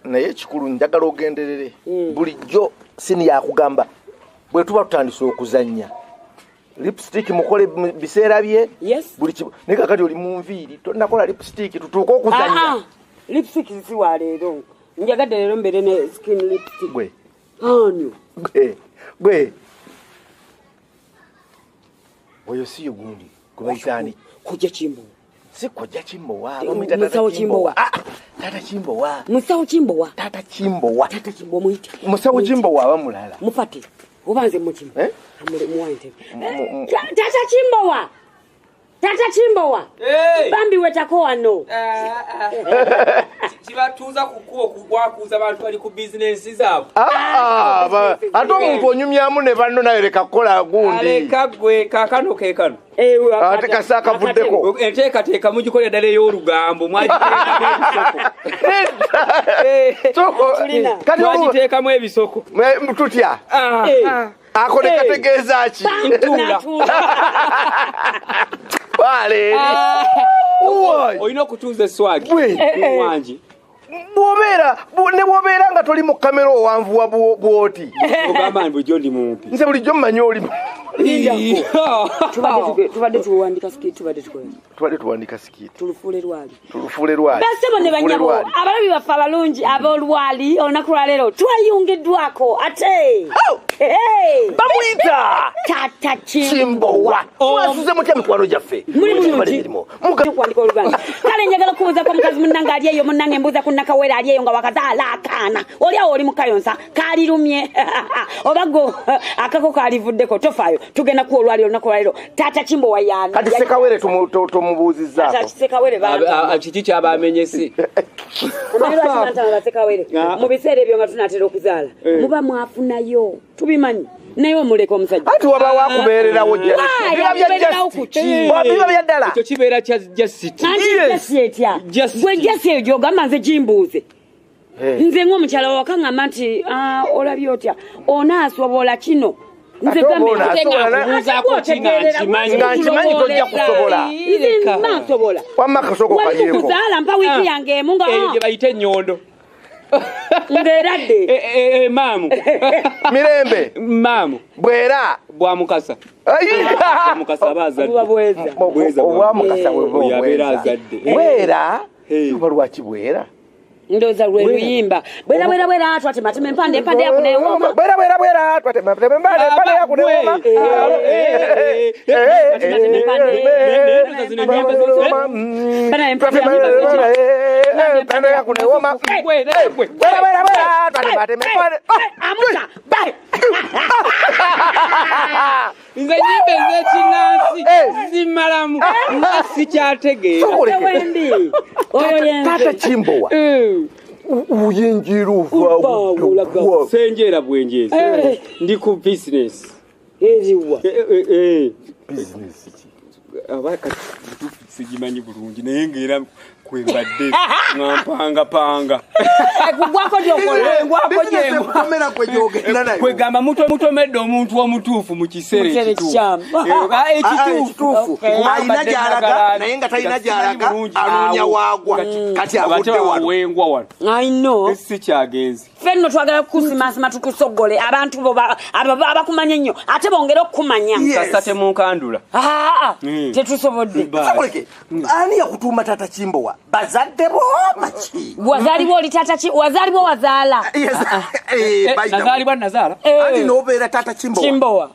naye kikulu njagala ogenderere bulijjo sini yakugamba bwe tuba tutandise okuzannya lipstick mukole biseera bye buli ne kakati oli mu nviiri tonnakola lipstick tutuuke okuzannya lipstick si wa leero njagadde leero mbere ne skin lipstick gwe oyo si gundi kubayitaani kujja Kimbowa si kujja Kimbowa Musawo Kimbowa Tata Kimbowa Musawo Kimbowa Tata Kimbowa muite Musawo Kimbowa abamulala mufate obanze mu Kimbowa amule muwante Tata Kimbowa bambi wetako wano kibatuuza kukuwa kugwakuuza abantu bali ku bizinensi zaabwe ate omuntu onyumyamu ne banno naye leka kukola gundi aleka gwe kaakano keekano ate kasa akavuddeko enteekateeka mugikolera ddala ey'olugambo mwagiteekamu ebisoko tutya ako ne kategeeza ki ntuula wale olina okutuuza eswagi wangi bw'obeera nga toli mu kamera owanvuwa bw'oti ogamba nti bulijjo ndi mumpi nze bulijjo mmanyi olimu tubadde tuwandika skit tubadde tuwandika skit tulufuule lwali basebo ne banyabo abalabi baffe abalungi ab'olwali olunaku lwaleero twayungiddwako ate bamuyita Tata Kimbowa wasuze mutya mikwano gyaffe mukwandika oluganda kale njagala kubuuzako omukazi munnange ali eyo munnange embuuza ku nnakawere ali eyo nga wakazaala akaana oli awo oli mukayonsa kalirumye oba go akako kalivuddeko tofaayo tugenda ku olwali olunaku lwaleero Tata Kimbowa yaani kati sekawere tumubuuzizzaako sekawere kiki kyabamenyese mu biseera ebyo nga tunaatera okuzaala muba mwafunayo tubimanyi naye omuleka omusajja ati waba wakubeererawo biba bya ddala ekyo kibeera kya jasiti etya gwe jasi eyo gyogamba nze gimbuuze nze ng'omukyala wawaka ngamba nti olabye otya onaasobola kino nze gambebuuzaako nkimanyi tojja kusobola nsobola wamma akasoko kalieko kuzaala mpa wiiki yange emu nga eyo gye bayita ennyondo ng'eradde maamu mirembe maamu bwera bwamukasa mukasa aba azadde obwamukasa yabeera azadde bwera luba lwaki bwera ndoza lwe luyimba bwera twatematema empande yakuneewoma bwera twatematema empande yakuneewoma nze nyimbe z'ekinnansi zimalamu nga sikyategeera Tata Kimbowa uyingira uva senjera bwenjezi ndi ku bizinesi eriwa bizinesi abaka sigimanyi bulungi naye ngera kwembadde ngampanga kugwako kwegamba mutomedde omuntu omutuufu mu kiseera ekituufu alina gyalaga naye nga talina gyalaga anoonya waagwa kati awengwa wano si kyagenzi fenno twagala kukusimasima tukusogole abantu abakumanya ennyo ate bongere okukumanya kasa temunkandula tetusobodde ani yakutuuma Tata Kimbowa bazadde bo maki wazaalibwa oli wazaalibwa wazaala nazaalibwa nazaala ani n'obeera Tata Kimbowa Kimbowa